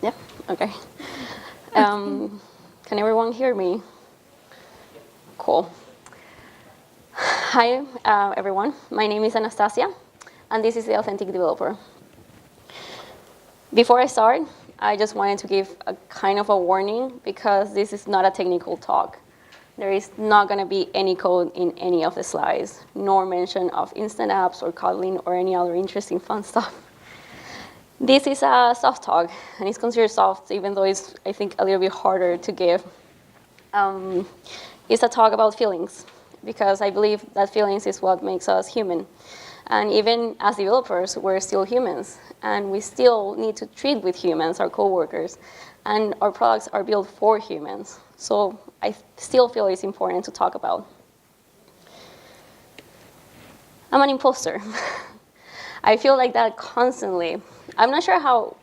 Yeah, okay. Can everyone hear me? Cool. Hi, everyone. My name is Anastasia, and this is the Authentic Developer. Before I start, I just wanted to give a kind of a warning because this is not a technical talk. There is not going to be any code in any of the slides, nor mention of instant apps or cuddling or any other interesting fun stuff. This is a soft talk, and it's considered soft, even though it's, I think, a little bit harder to give. It's a talk about feelings, because I believe that feelings is what makes us human. And even as developers, we're still humans, and we still need to treat with humans, our coworkers, and our products are built for humans. So I still feel it's important to talk about. I'm an imposter. I feel like that constantly. I'm not sure how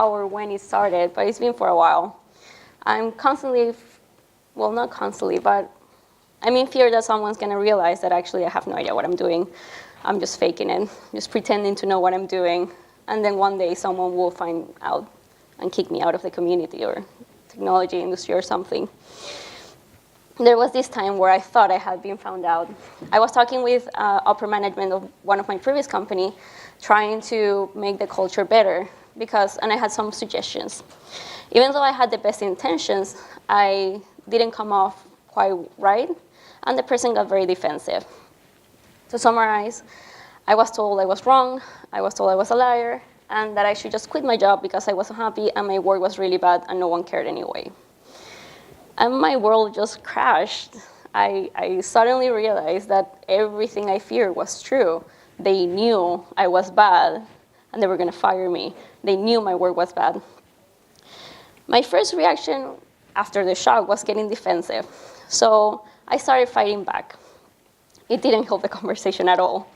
or when it started, but it's been for a while. I'm constantly, well, not constantly, but I'm in fear that someone's going to realize that actually I have no idea what I'm doing. I'm just faking it, just pretending to know what I'm doing. And then one day someone will find out and kick me out of the community or technology industry or something. There was this time where I thought I had been found out. I was talking with upper management of one of my previous company, trying to make the culture better, and I had some suggestions. Even though I had the best intentions, I didn't come off quite right, and the person got very defensive. To summarize, I was told I was wrong, I was told I was a liar, and that I should just quit my job because I wasn't happy and my work was really bad and no one cared anyway. And my world just crashed. I suddenly realized that everything I feared was true. They knew I was bad, and they were going to fire me. They knew my work was bad. My first reaction after the shock was getting defensive. So I started fighting back. It didn't help the conversation at all.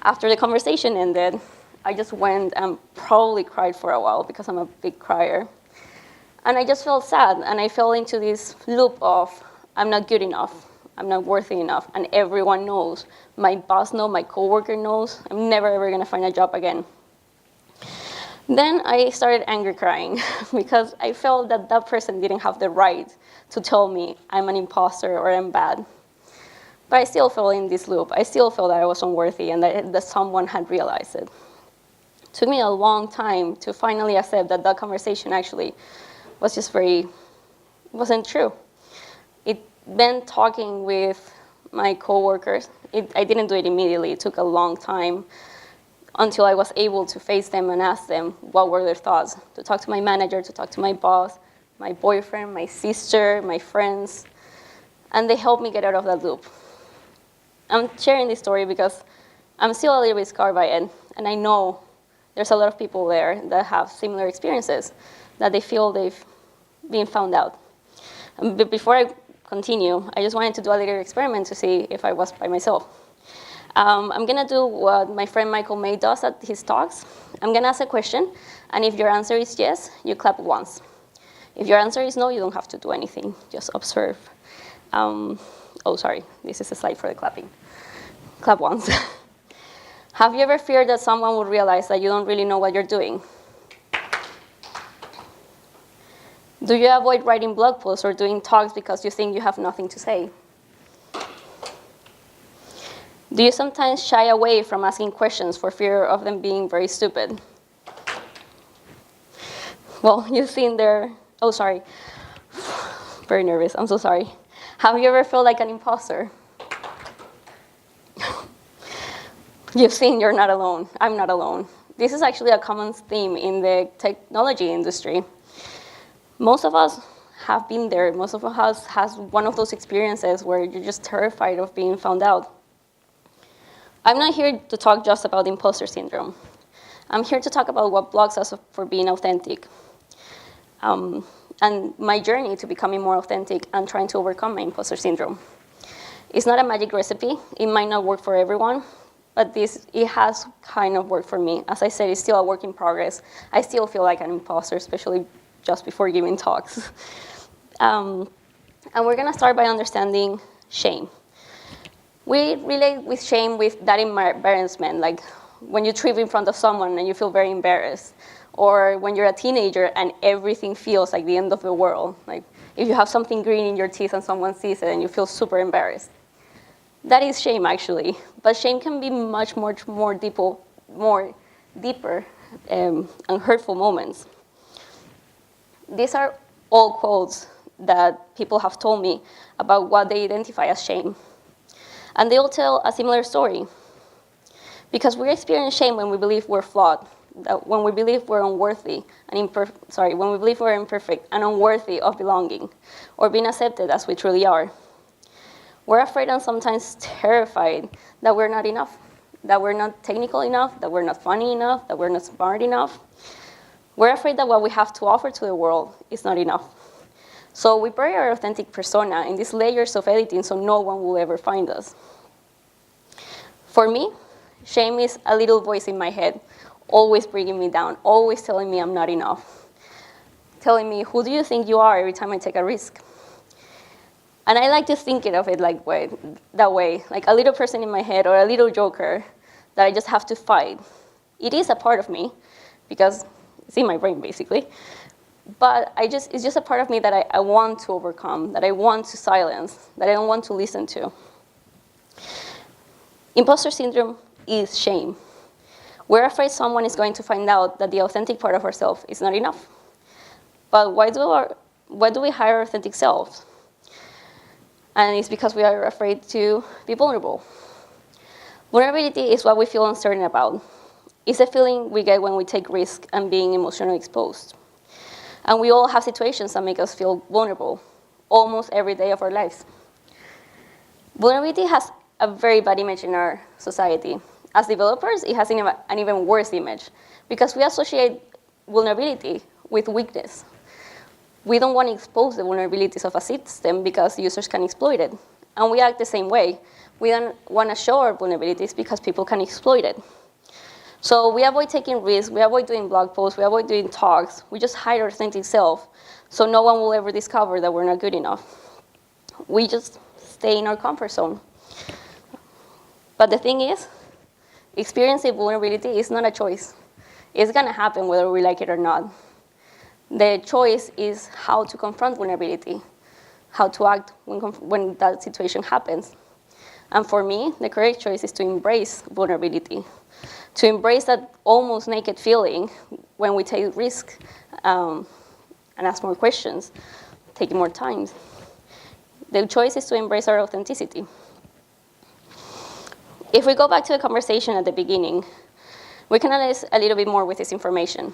After the conversation ended, I just went and probably cried for a while because I'm a big crier. And I just felt sad, and I fell into this loop of, I'm not good enough, I'm not worthy enough, and everyone knows. My boss knows, my coworker knows, I'm never ever gonna find a job again. Then I started anger crying because I felt that that person didn't have the right to tell me I'm an imposter or I'm bad. But I still fell in this loop. I still felt that I was unworthy and that someone had realized it. It took me a long time to finally accept that that conversation actually was just wasn't true. It meant talking with my coworkers. I didn't do it immediately. It took a long time until I was able to face them and ask them what were their thoughts. To talk to my manager, to talk to my boss, my boyfriend, my sister, my friends. And they helped me get out of that loop. I'm sharing this story because I'm still a little bit scarred by it. And I know there's a lot of people there that have similar experiences, that they feel they've been found out. But before I continue, I just wanted to do a little experiment to see if I was by myself. I'm going to do what my friend Michael May does at his talks. I'm going to ask a question, and if your answer is yes, you clap once. If your answer is no, you don't have to do anything. Just observe. Oh, sorry. This is a slide for the clapping. Clap once. Have you ever feared that someone would realize that you don't really know what you're doing? Do you avoid writing blog posts or doing talks because you think you have nothing to say? Do you sometimes shy away from asking questions for fear of them being very stupid? Well, you've seen there. Oh, sorry. Very nervous. I'm so sorry. Have you ever felt like an imposter? You've seen you're not alone. I'm not alone. This is actually a common theme in the technology industry. Most of us have been there. Most of us has one of those experiences where you're just terrified of being found out. I'm not here to talk just about imposter syndrome. I'm here to talk about what blocks us for being authentic. And my journey to becoming more authentic and trying to overcome my imposter syndrome. It's not a magic recipe. It might not work for everyone, but it has kind of worked for me. As I said, it's still a work in progress. I still feel like an imposter, especially just before giving talks. And we're going to start by understanding shame. We relate with shame with that embarrassment, like when you trip in front of someone and you feel very embarrassed, Or when you're a teenager and everything feels like the end of the world. Like if you have something green in your teeth and someone sees it and you feel super embarrassed. That is shame, actually. But shame can be much more deeper and hurtful moments. These are all quotes that people have told me about what they identify as shame. And they all tell a similar story. Because we experience shame when we believe we're flawed, when we believe we're unworthy and when we believe we're imperfect and unworthy of belonging or being accepted as we truly are. We're afraid and sometimes terrified that we're not enough, that we're not technical enough, that we're not funny enough, that we're not smart enough. We're afraid that what we have to offer to the world is not enough. So we bury our authentic persona in these layers of editing so no one will ever find us. For me, shame is a little voice in my head, always bringing me down, always telling me I'm not enough, telling me, who do you think you are every time I take a risk? And I like to think of it that way, like a little person in my head or a little joker that I just have to fight. It is a part of me, because it's in my brain, basically. But it's just a part of me that I want to overcome, that I want to silence, that I don't want to listen to. Imposter syndrome is shame. We're afraid someone is going to find out that the authentic part of ourselves is not enough. But why do we hire authentic selves? And it's because we are afraid to be vulnerable. Vulnerability is what we feel uncertain about. It's a feeling we get when we take risks and being emotionally exposed. And we all have situations that make us feel vulnerable almost every day of our lives. Vulnerability has a very bad image in our society. As developers, it has an even worse image because we associate vulnerability with weakness. We don't want to expose the vulnerabilities of a system because users can exploit it. And we act the same way. We don't want to show our vulnerabilities because people can exploit it. So we avoid taking risks, we avoid doing blog posts, we avoid doing talks. We just hide our authentic self so no one will ever discover that we're not good enough. We just stay in our comfort zone. But the thing is, experiencing vulnerability is not a choice. It's going to happen whether we like it or not. The choice is how to confront vulnerability, how to act when that situation happens. And for me, the correct choice is to embrace vulnerability, to embrace that almost naked feeling when we take risks and ask more questions, taking more time. The choice is to embrace our authenticity. If we go back to the conversation at the beginning, we can analyze a little bit more with this information.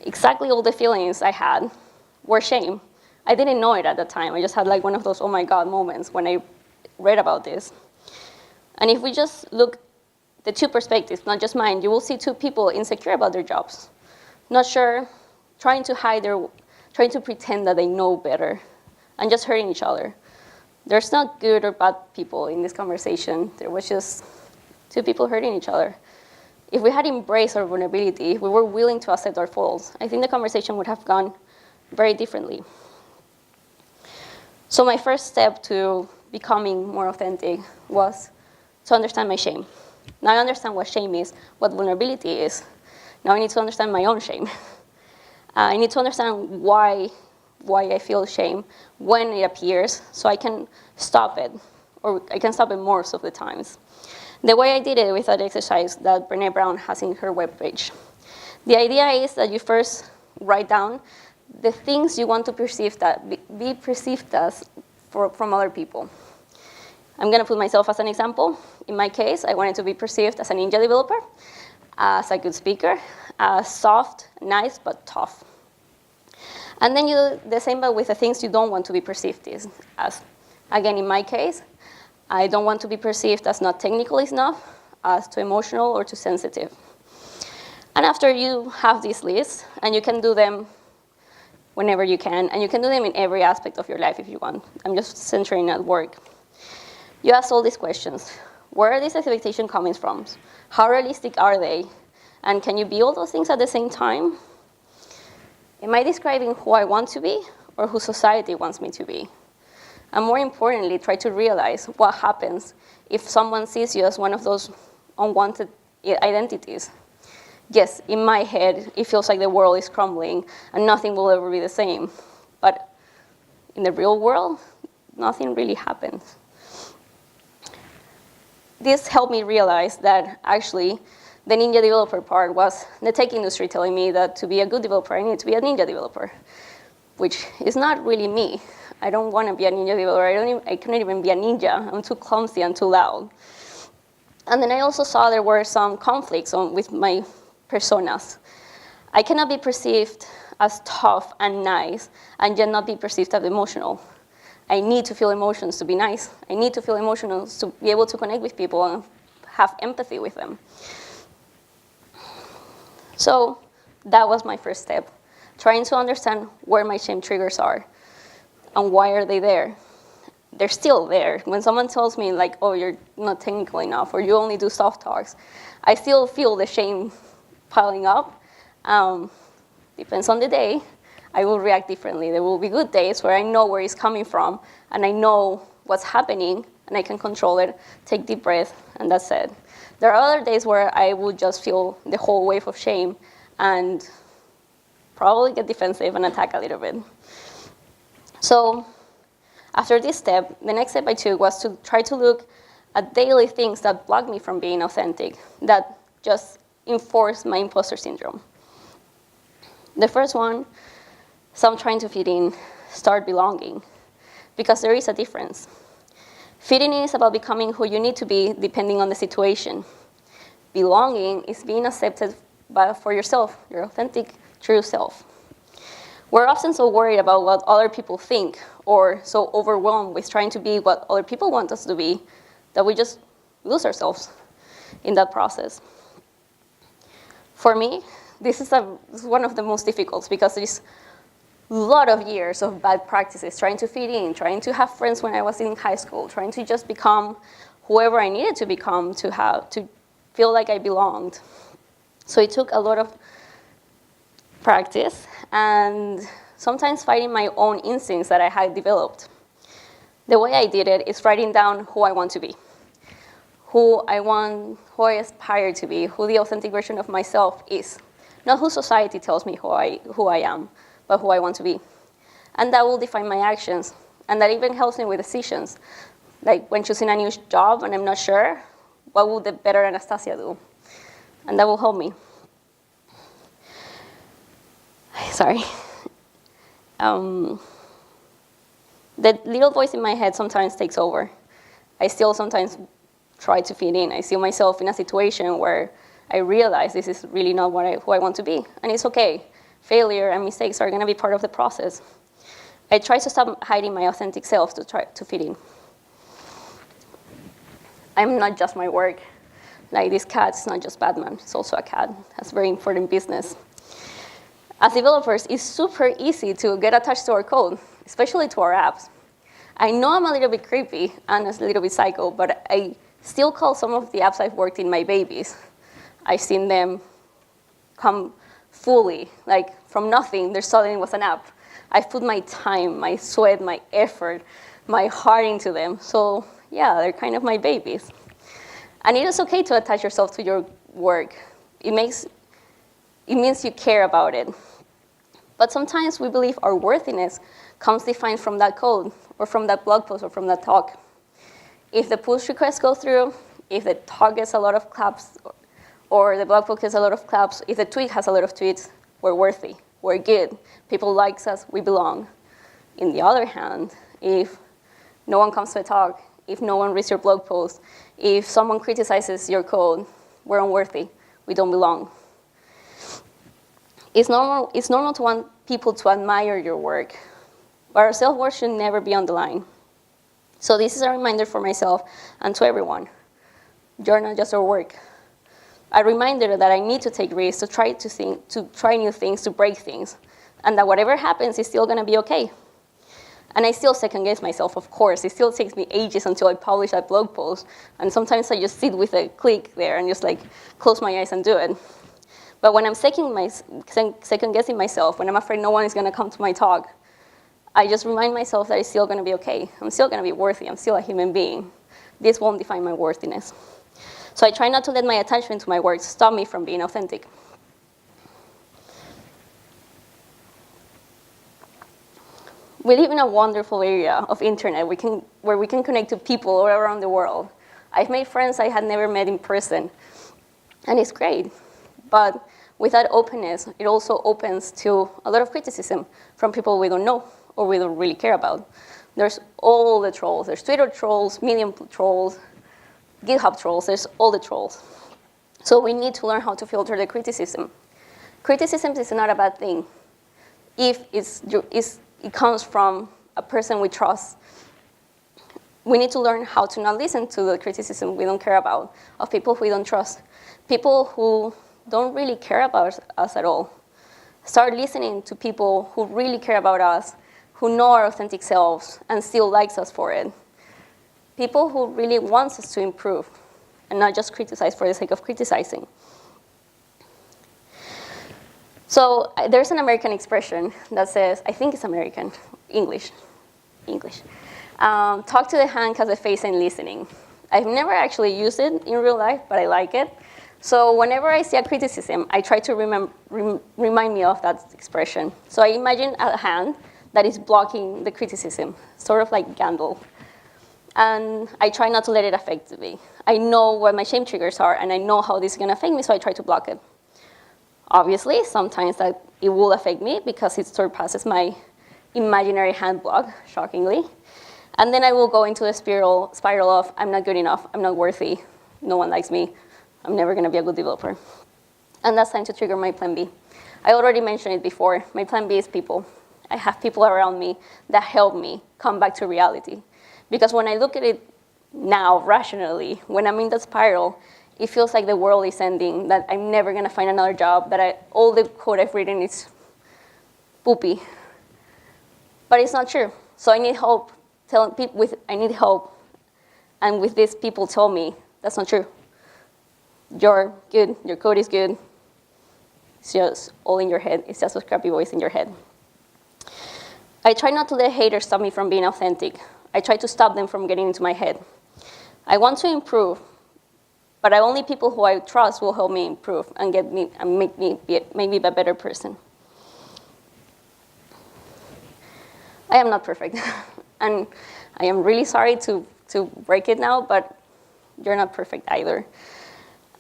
Exactly all the feelings I had were shame. I didn't know it at the time. I just had like one of those oh my God moments when I read about this. And if we just look the two perspectives, not just mine, you will see two people insecure about their jobs. Not sure, trying to pretend that they know better, and just hurting each other. There's not good or bad people in this conversation. There was just two people hurting each other. If we had embraced our vulnerability, if we were willing to accept our faults, I think the conversation would have gone very differently. So my first step to becoming more authentic was to understand my shame. Now I understand what shame is, what vulnerability is. Now I need to understand my own shame. I need to understand why I feel shame, when it appears, so I can stop it, or I can stop it most of the times. The way I did it with that exercise that Brené Brown has in her webpage. The idea is that you first write down the things you want to be perceived as from other people. I'm going to put myself as an example. In my case, I wanted to be perceived as a ninja developer, as a good speaker, as soft, nice, but tough. And then you do the same, but with the things you don't want to be perceived as. Again, in my case, I don't want to be perceived as not technical enough, as too emotional or too sensitive. And after you have these lists, and you can do them whenever you can, and you can do them in every aspect of your life if you want. I'm just centering at work. You ask all these questions. Where are these expectations coming from? How realistic are they? And can you be all those things at the same time? Am I describing who I want to be or who society wants me to be? And more importantly, try to realize what happens if someone sees you as one of those unwanted identities. yes, in my head, it feels like the world is crumbling and nothing will ever be the same. But in the real world, nothing really happens. This helped me realize that actually the ninja developer part was the tech industry telling me that to be a good developer, I need to be a ninja developer, which is not really me. I don't want to be a ninja developer. I cannot even be a ninja. I'm too clumsy and too loud. And then I also saw there were some conflicts with my personas. I cannot be perceived as tough and nice and yet not be perceived as emotional. I need to feel emotions to be nice. I need to feel emotions to be able to connect with people and have empathy with them. So that was my first step, trying to understand where my shame triggers are and why are they there. They're still there. When someone tells me like, oh, you're not technical enough or you only do soft talks, I still feel the shame piling up. Depends on the day. I will react differently. There will be good days where I know where it's coming from and I know what's happening and I can control it, take deep breath, and that's it. There are other days where I will just feel the whole wave of shame and probably get defensive and attack a little bit. So after this step, the next step I took was to try to look at daily things that block me from being authentic, that just enforce my imposter syndrome. The first one, stop trying to fit in, start belonging, because there is a difference. Fitting in is about becoming who you need to be depending on the situation. Belonging is being accepted for yourself, your authentic, true self. We're often so worried about what other people think or so overwhelmed with trying to be what other people want us to be that we just lose ourselves in that process. For me, this is one of the most difficult because it's a lot of years of bad practices, trying to fit in, trying to have friends when I was in high school, trying to just become whoever I needed to become to feel like I belonged. So it took a lot of practice and sometimes fighting my own instincts that I had developed. The way I did it is writing down who I want to be, who I aspire to be, who the authentic version of myself is. Not who society tells me who I am, but who I want to be. And that will define my actions. And that even helps me with decisions. Like when choosing a new job and I'm not sure, what would the better Anastasia do? And that will help me. Sorry. The little voice in my head sometimes takes over. I still sometimes try to fit in. I see myself in a situation where I realize this is really not who I want to be. And it's okay. Failure and mistakes are going to be part of the process. I try to stop hiding my authentic self to try to fit in. I'm not just my work. Like this cat is not just Batman. It's also a cat. It has very important business. As developers, it's super easy to get attached to our code, especially to our apps. I know I'm a little bit creepy and a little bit psycho, but I still call some of the apps I've worked in my babies. I've seen them come fully, like from nothing, there suddenly was an app. I've put my time, my sweat, my effort, my heart into them. So yeah, they're kind of my babies. And it is okay to attach yourself to your work. It means you care about it. But sometimes we believe our worthiness comes defined from that code, or from that blog post, or from that talk. If the push requests go through, if the talk gets a lot of claps, or the blog post gets a lot of claps, if the tweet has a lot of tweets, we're worthy, we're good. People like us, we belong. On the other hand, if no one comes to a talk, if no one reads your blog post, if someone criticizes your code, we're unworthy, we don't belong. It's normal to want people to admire your work, but our self-worth should never be on the line. So this is a reminder for myself and to everyone. You're not just our work. A reminder that I need to take risks, to try new things, to break things, and that whatever happens is still going to be okay. And I still second guess myself, of course. It still takes me ages until I publish that blog post, and sometimes I just sit with a click there and just like close my eyes and do it. But when I'm second guessing myself, when I'm afraid no one is going to come to my talk, I just remind myself that it's still going to be okay. I'm still going to be worthy. I'm still a human being. This won't define my worthiness. So I try not to let my attachment to my work stop me from being authentic. We live in a wonderful area of internet where we can connect to people all around the world. I've made friends I had never met in person, and it's great. But with that openness, it also opens to a lot of criticism from people we don't know or we don't really care about. There's all the trolls. There's Twitter trolls, Medium trolls, GitHub trolls. There's all the trolls. So we need to learn how to filter the criticism. Criticism is not a bad thing if it comes from a person we trust. We need to learn how to not listen to the criticism we don't care about, of people we don't trust, people who don't really care about us at all. Start listening to people who really care about us, who know our authentic selves and still likes us for it. People who really want us to improve and not just criticize for the sake of criticizing. So there's an American expression that says, I think it's American, English. Talk to the hand because the face ain't listening. I've never actually used it in real life, but I like it. So whenever I see a criticism, I try to remind me of that expression. So I imagine a hand that is blocking the criticism, sort of like Gandalf. And I try not to let it affect me. I know what my shame triggers are, and I know how this is going to affect me, so I try to block it. Obviously, sometimes that it will affect me because it surpasses my imaginary hand block, shockingly. And then I will go into a spiral of, I'm not good enough, I'm not worthy, no one likes me, I'm never going to be a good developer. And that's time to trigger my plan B. I already mentioned it before. My plan B is people. I have people around me that help me come back to reality. Because when I look at it now, rationally, when I'm in that spiral, it feels like the world is ending, that I'm never going to find another job, that all the code I've written is poopy. But it's not true. So I need help. I need help. And with this, people tell me, that's not true. You're good, your code is good. It's just all in your head. It's just a crappy voice in your head. I try not to let haters stop me from being authentic. I try to stop them from getting into my head. I want to improve, but only people who I trust will help me improve and make me be a better person. I am not perfect, and I am really sorry to break it now, but you're not perfect either.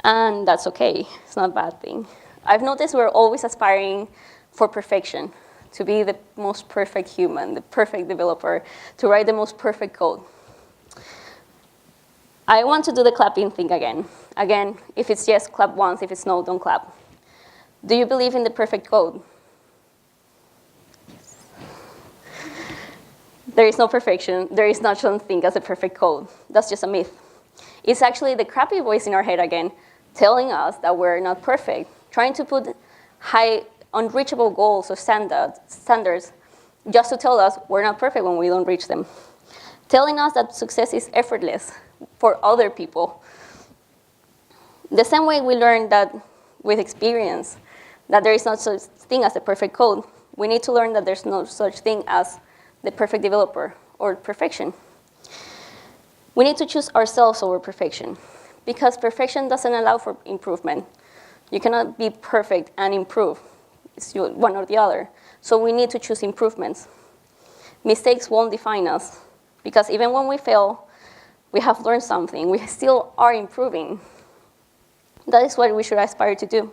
And that's okay, it's not a bad thing. I've noticed we're always aspiring for perfection, to be the most perfect human, the perfect developer, to write the most perfect code. I want to do the clapping thing again. Again, if it's yes, clap once. If it's no, don't clap. Do you believe in the perfect code? Yes. There is no perfection. There is not such thing as a perfect code. That's just a myth. It's actually the crappy voice in our head again, telling us that we're not perfect, trying to put high, unreachable goals or standards just to tell us we're not perfect when we don't reach them. Telling us that success is effortless for other people. The same way we learn that with experience, that there is no such thing as a perfect code, we need to learn that there's no such thing as the perfect developer or perfection. We need to choose ourselves over perfection, because perfection doesn't allow for improvement. You cannot be perfect and improve. It's one or the other. So we need to choose improvements. Mistakes won't define us, because even when we fail, we have learned something. We still are improving. That is what we should aspire to do.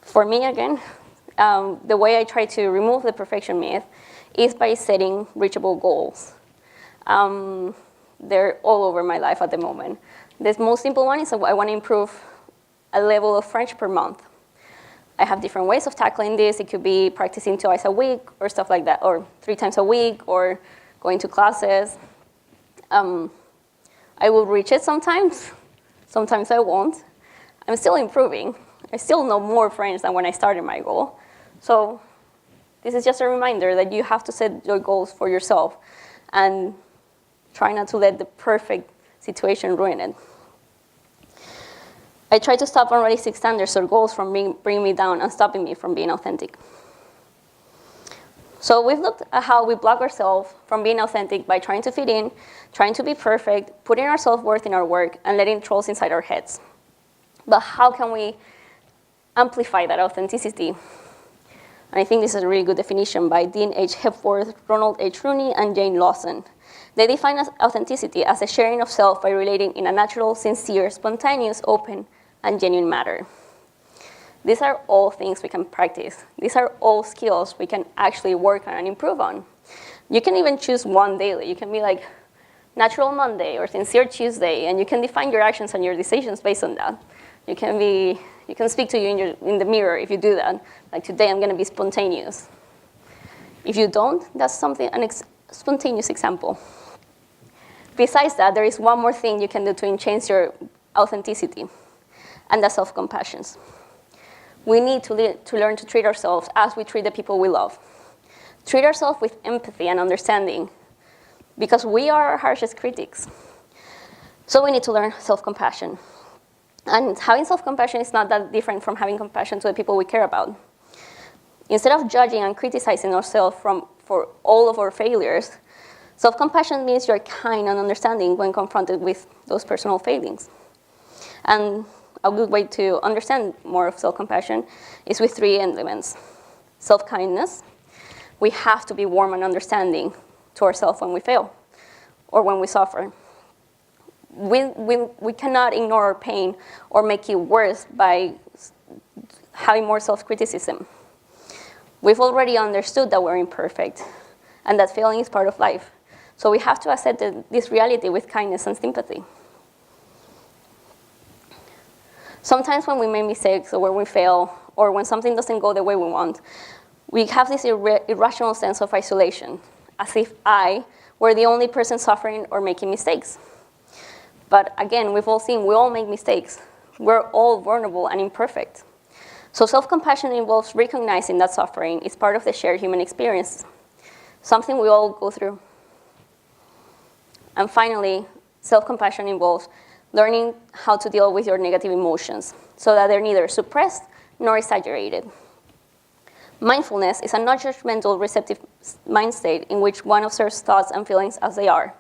For me, again, the way I try to remove the perfection myth is by setting reachable goals. They're all over my life at the moment. The most simple one is I want to improve a level of French per month. I have different ways of tackling this. It could be practicing twice a week or stuff like that, or 3 times a week, or going to classes. I will reach it sometimes. Sometimes I won't. I'm still improving. I still know more French than when I started my goal. So this is just a reminder that you have to set your goals for yourself and try not to let the perfect situation ruin it. I try to stop unrealistic standards or goals from bringing me down and stopping me from being authentic. So we've looked at how we block ourselves from being authentic by trying to fit in, trying to be perfect, putting our self-worth in our work, and letting trolls inside our heads. But how can we amplify that authenticity? And I think this is a really good definition by Dean H. Hepworth, Ronald H. Rooney, and Jane Lawson. They define authenticity as a sharing of self by relating in a natural, sincere, spontaneous, open, and genuine manner. These are all things we can practice. These are all skills we can actually work on and improve on. You can even choose one daily. You can be like Natural Monday or Sincere Tuesday, and you can define your actions and your decisions based on that. You can speak to you in the mirror if you do that. Like today, I'm going to be spontaneous. If you don't, that's an spontaneous example. Besides that, there is one more thing you can do to enhance your authenticity, and that's self-compassion. We need to learn to treat ourselves as we treat the people we love. Treat ourselves with empathy and understanding, because we are our harshest critics. So we need to learn self-compassion. And having self-compassion is not that different from having compassion to the people we care about. Instead of judging and criticizing ourselves for all of our failures, self-compassion means you're kind and understanding when confronted with those personal failings. And a good way to understand more of self-compassion is with 3 elements. Self-kindness. We have to be warm and understanding to ourselves when we fail or when we suffer. We cannot ignore our pain or make it worse by having more self-criticism. We've already understood that we're imperfect and that failing is part of life. So we have to accept this reality with kindness and sympathy. Sometimes when we make mistakes or when we fail or when something doesn't go the way we want, we have this irrational sense of isolation, as if I were the only person suffering or making mistakes. But again, we've all seen, we all make mistakes. We're all vulnerable and imperfect. So self-compassion involves recognizing that suffering is part of the shared human experience, something we all go through. And finally, self-compassion involves learning how to deal with your negative emotions so that they're neither suppressed nor exaggerated. Mindfulness is a non-judgmental, receptive mind state in which one observes thoughts and feelings as they are,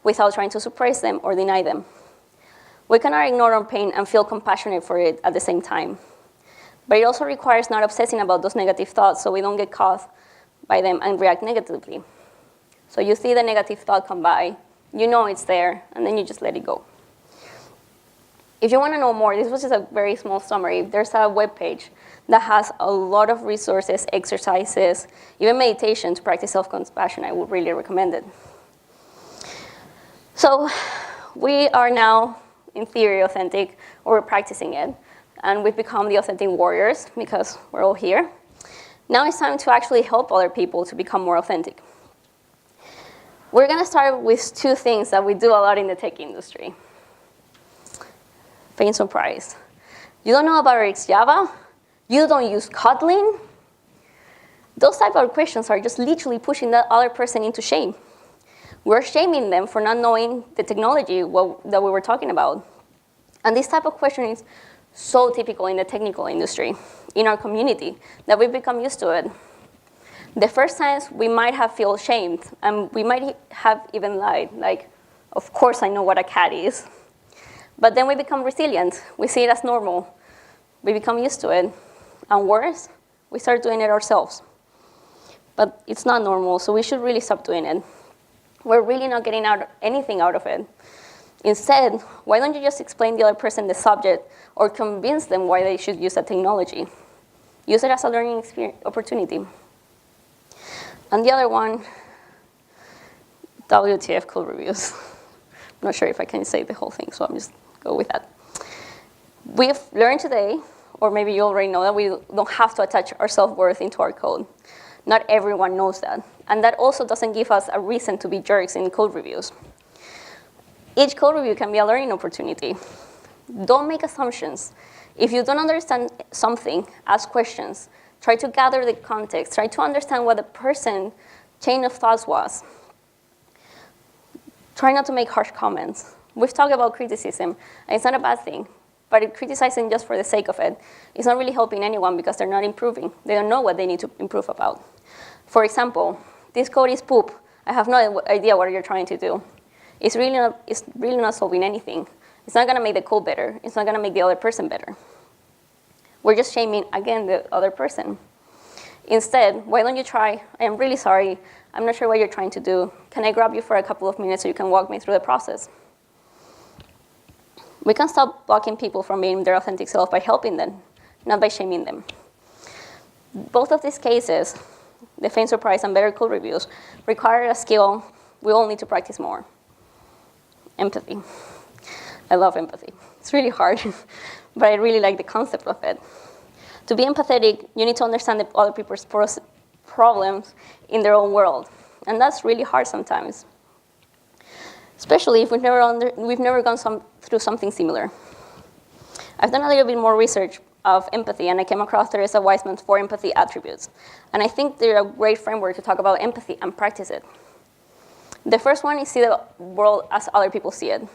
without trying to suppress them or deny them. We cannot ignore our pain and feel compassionate for it at the same time. But it also requires not obsessing about those negative thoughts so we don't get caught by them and react negatively. So you see the negative thought come by, you know it's there, and then you just let it go. If you want to know more, this was just a very small summary. There's a webpage that has a lot of resources, exercises, even meditation to practice self-compassion. I would really recommend it. So we are now, in theory, authentic, or we're practicing it. And we've become the authentic warriors because we're all here. Now it's time to actually help other people to become more authentic. We're going to start with 2 things that we do a lot in the tech industry. Pain surprise. You don't know about RxJava? You don't use Cuddle? Those type of questions are just literally pushing that other person into shame. We're shaming them for not knowing the technology that we were talking about. And this type of question is so typical in the technical industry, in our community, that we've become used to it. The first times we might have felt shamed, and we might have even lied, like, of course I know what a cat is. But then we become resilient. We see it as normal. We become used to it. And worse, we start doing it ourselves. But it's not normal, so we should really stop doing it. We're really not getting anything out of it. Instead, why don't you just explain the other person the subject or convince them why they should use that technology? Use it as a learning opportunity. And the other one, WTF code reviews. I'm not sure if I can say the whole thing, so I'm just go with that. We've learned today, or maybe you already know, that we don't have to attach our self-worth into our code. Not everyone knows that. And that also doesn't give us a reason to be jerks in code reviews. Each code review can be a learning opportunity. Don't make assumptions. If you don't understand something, ask questions. Try to gather the context. Try to understand what the person's chain of thoughts was. Try not to make harsh comments. We've talked about criticism, and it's not a bad thing. But criticizing just for the sake of it is not really helping anyone because they're not improving. They don't know what they need to improve about. For example, this code is poop. I have no idea what you're trying to do. It's really not solving anything. It's not going to make the code better. It's not going to make the other person better. We're just shaming, again, the other person. Instead, why don't you try, I am really sorry, I'm not sure what you're trying to do. Can I grab you for a couple of minutes so you can walk me through the process? We can stop blocking people from being their authentic self by helping them, not by shaming them. Both of these cases, the faint surprise and better code reviews, require a skill we all need to practice more. Empathy. I love empathy. It's really hard, but I really like the concept of it. To be empathetic, you need to understand the other people's problems in their own world. And that's really hard sometimes, especially if we've never gone through something similar. I've done a little bit more research of empathy, and I came across Teresa Wiseman's 4 empathy attributes. And I think they're a great framework to talk about empathy and practice it. The first one is see the world as other people see it.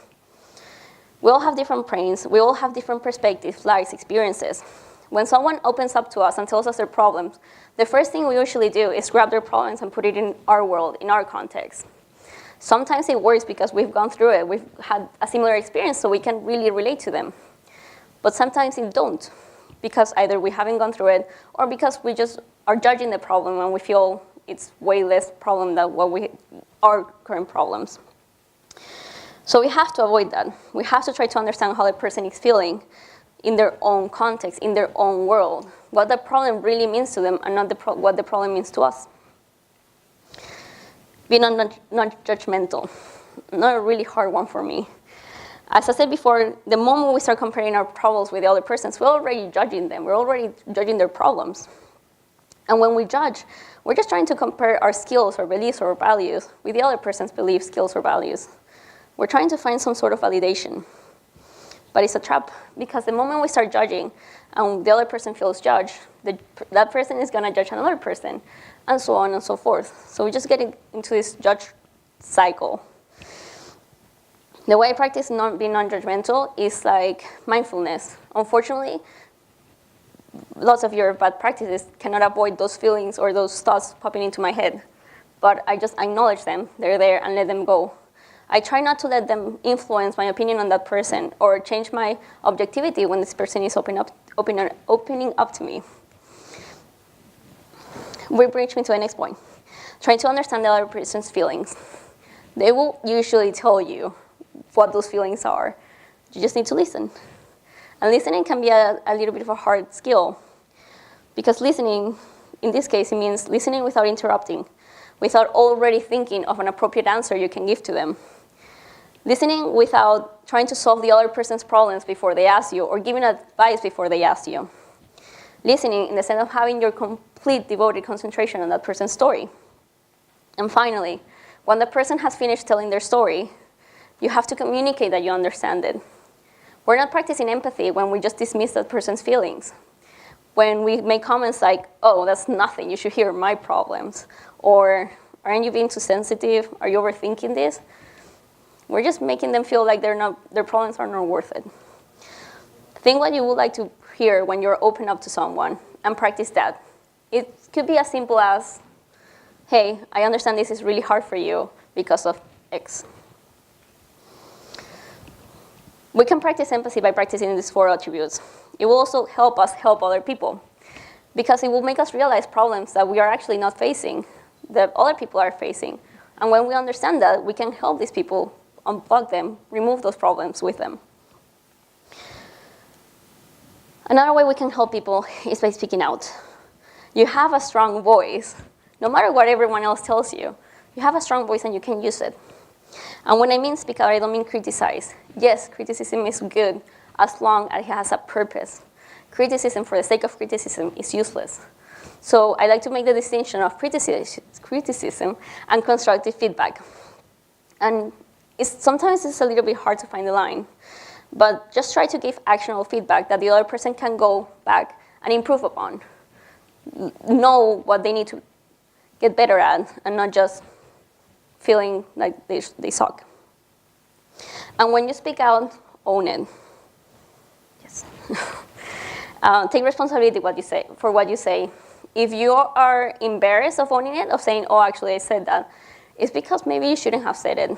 We all have different brains. We all have different perspectives, likes, experiences. When someone opens up to us and tells us their problems, the first thing we usually do is grab their problems and put it in our world, in our context. Sometimes it works because we've gone through it. We've had a similar experience, so we can really relate to them. But sometimes it don't, because either we haven't gone through it, or because we just are judging the problem and we feel it's way less problem than what our current problems. So we have to avoid that. We have to try to understand how the person is feeling in their own context, in their own world, what the problem really means to them and not what the problem means to us. Being not judgmental, not a really hard one for me. As I said before, the moment we start comparing our problems with the other person's, we're already judging them. We're already judging their problems. And when we judge, we're just trying to compare our skills or beliefs or values with the other person's beliefs, skills, or values. We're trying to find some sort of validation. But it's a trap, because the moment we start judging and the other person feels judged, that person is going to judge another person, and so on and so forth. So we just get into this judge cycle. The way I practice being non-judgmental is like mindfulness. Unfortunately, lots of your bad practices cannot avoid those feelings or those thoughts popping into my head. But I just acknowledge them, they're there, and let them go. I try not to let them influence my opinion on that person or change my objectivity when this person is opening up to me. Which brings me to the next point. Trying to understand the other person's feelings. They will usually tell you what those feelings are. You just need to listen. And listening can be a little bit of a hard skill, because listening, in this case, it means listening without interrupting, without already thinking of an appropriate answer you can give to them. Listening without trying to solve the other person's problems before they ask you, or giving advice before they ask you. Listening in the sense of having your complete devoted concentration on that person's story. And finally, when the person has finished telling their story, you have to communicate that you understand it. We're not practicing empathy when we just dismiss that person's feelings. When we make comments like, oh, that's nothing, you should hear my problems. Or, aren't you being too sensitive? Are you overthinking this? We're just making them feel like their problems are not worth it. Think what you would like to hear when you're open up to someone, and practice that. It could be as simple as, hey, I understand this is really hard for you because of X. We can practice empathy by practicing these 4 attributes. It will also help us help other people, because it will make us realize problems that we are actually not facing, that other people are facing. And when we understand that, we can help these people, unplug them, remove those problems with them. Another way we can help people is by speaking out. You have a strong voice. No matter what everyone else tells you, you have a strong voice and you can use it. And when I mean speak out, I don't mean criticize. Yes, criticism is good as long as it has a purpose. Criticism for the sake of criticism is useless. So I like to make the distinction of criticism and constructive feedback. And sometimes it's a little bit hard to find the line. But just try to give actionable feedback that the other person can go back and improve upon. Know what they need to get better at, and not just feeling like they suck. And when you speak out, own it. Yes. Take responsibility for what you say. If you are embarrassed of owning it, of saying, oh, actually I said that, it's because maybe you shouldn't have said it.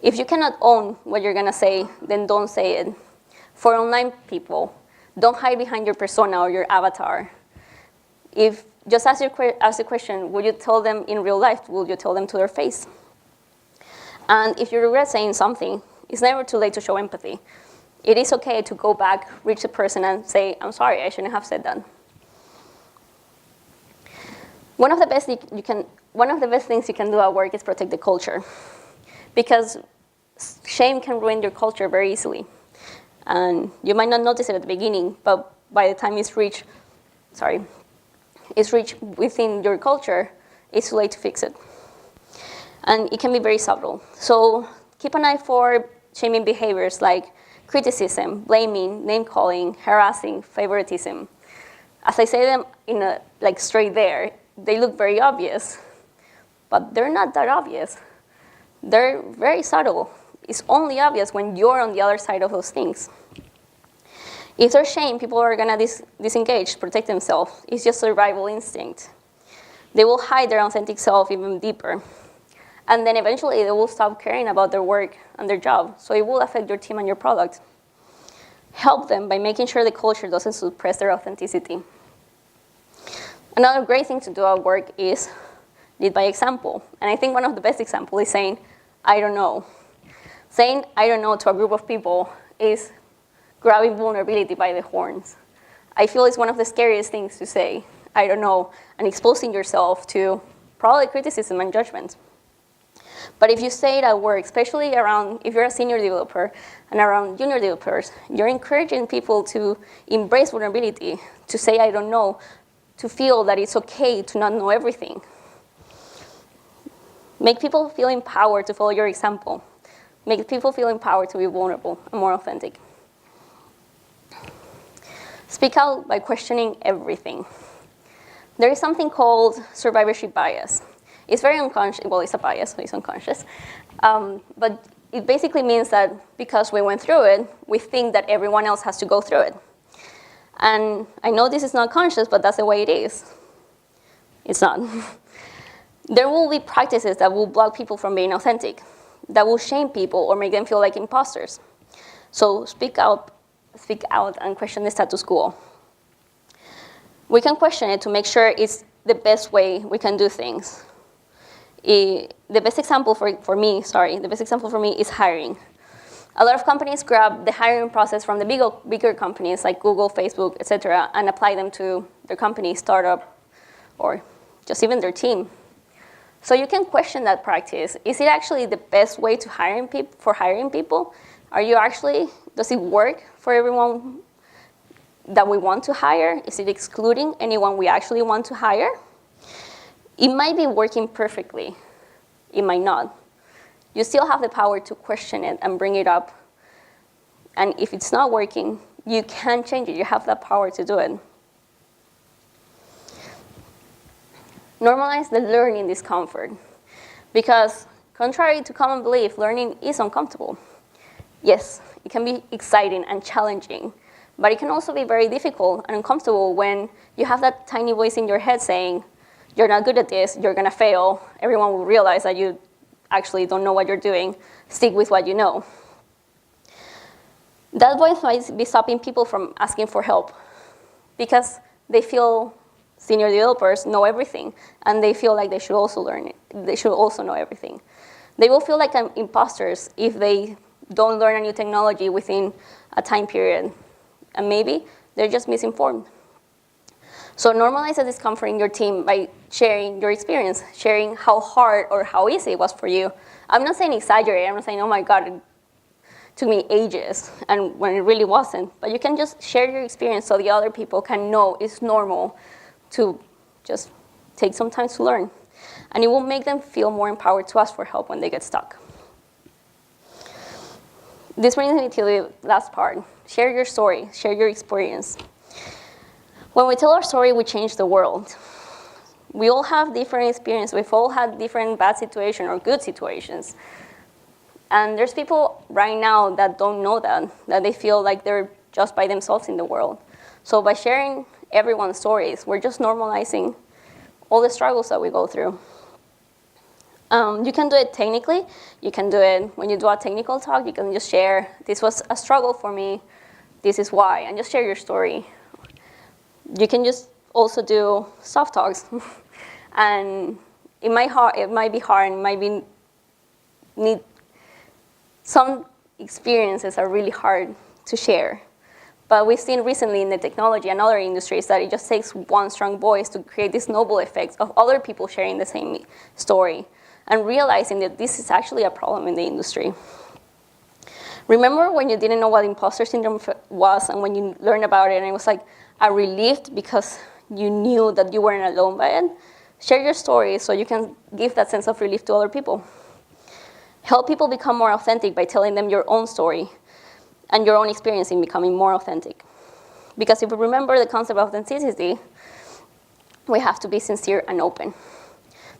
If you cannot own what you're going to say, then don't say it. For online people, don't hide behind your persona or your avatar. If just ask the question, would you tell them in real life? Will you tell them to their face? And if you regret saying something, it's never too late to show empathy. It is okay to go back, reach the person, and say, I'm sorry, I shouldn't have said that. One of the best things you can do at work is protect the culture, because shame can ruin your culture very easily. And you might not notice it at the beginning, but by the time it's reached within your culture, it's too late to fix it. And it can be very subtle. So keep an eye for shaming behaviors like criticism, blaming, name-calling, harassing, favoritism. As I say them straight there, they look very obvious, but they're not that obvious. They're very subtle. It's only obvious when you're on the other side of those things. If there's shame, people are gonna disengage, protect themselves. It's just survival instinct. They will hide their authentic self even deeper. And then eventually they will stop caring about their work and their job, so it will affect your team and your product. Help them by making sure the culture doesn't suppress their authenticity. Another great thing to do at work is lead by example. And I think one of the best examples is saying, I don't know. Saying I don't know to a group of people is grabbing vulnerability by the horns. I feel it's one of the scariest things to say, I don't know, and exposing yourself to probably criticism and judgment. But if you say it at work, especially around, if you're a senior developer and around junior developers, you're encouraging people to embrace vulnerability, to say I don't know, to feel that it's okay to not know everything. Make people feel empowered to follow your example. Make people feel empowered to be vulnerable and more authentic. Speak out by questioning everything. There is something called survivorship bias. It's very unconscious, well, it's a bias, so it's unconscious. But it basically means that because we went through it, we think that everyone else has to go through it. And I know this is not conscious, but that's the way it is. It's not. There will be practices that will block people from being authentic, that will shame people or make them feel like imposters. So speak out and question the status quo. We can question it to make sure it's the best way we can do things. The best example for me is hiring. A lot of companies grab the hiring process from the bigger companies like Google, Facebook, etc., and apply them to their company, startup, or just even their team. So you can question that practice. Is it actually the best way to hiring people? Does it work for everyone that we want to hire? Is it excluding anyone we actually want to hire? It might be working perfectly. It might not. You still have the power to question it and bring it up. And if it's not working, you can change it. You have that power to do it. Normalize the learning discomfort. Because contrary to common belief, learning is uncomfortable. Yes, it can be exciting and challenging, but it can also be very difficult and uncomfortable when you have that tiny voice in your head saying, you're not good at this, you're gonna fail, everyone will realize that you actually don't know what you're doing, stick with what you know. That voice might be stopping people from asking for help because they feel senior developers know everything and they feel like they should also learn it. They should also know everything. They will feel like imposters if they don't learn a new technology within a time period. And maybe they're just misinformed. So normalize the discomfort in your team by sharing your experience, sharing how hard or how easy it was for you. I'm not saying exaggerate. I'm not saying, oh my God, it took me ages, and when it really wasn't. But you can just share your experience so the other people can know it's normal to just take some time to learn. And it will make them feel more empowered to ask for help when they get stuck. This brings me to the last part. Share your story, share your experience. When we tell our story, we change the world. We all have different experiences. We've all had different bad situations or good situations. And there's people right now that don't know that they feel like they're just by themselves in the world. So by sharing everyone's stories, we're just normalizing all the struggles that we go through. You can do it technically. You can do it when you do a technical talk. You can just share, this was a struggle for me, this is why, and just share your story. You can just also do soft talks. And it might be hard, and need some experiences are really hard to share. But we've seen recently in the technology and other industries that it just takes one strong voice to create this snowball effect of other people sharing the same story and realizing that this is actually a problem in the industry. Remember when you didn't know what imposter syndrome was, and when you learned about it and it was like a relief because you knew that you weren't alone by it? Share your story so you can give that sense of relief to other people. Help people become more authentic by telling them your own story and your own experience in becoming more authentic. Because if we remember the concept of authenticity, we have to be sincere and open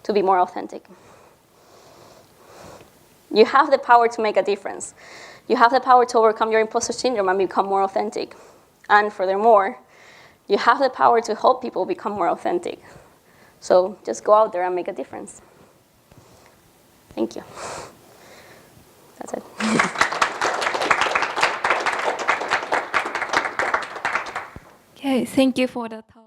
to be more authentic. You have the power to make a difference. You have the power to overcome your imposter syndrome and become more authentic. And furthermore, you have the power to help people become more authentic. So just go out there and make a difference. Thank you. That's it. Okay, thank you for the talk.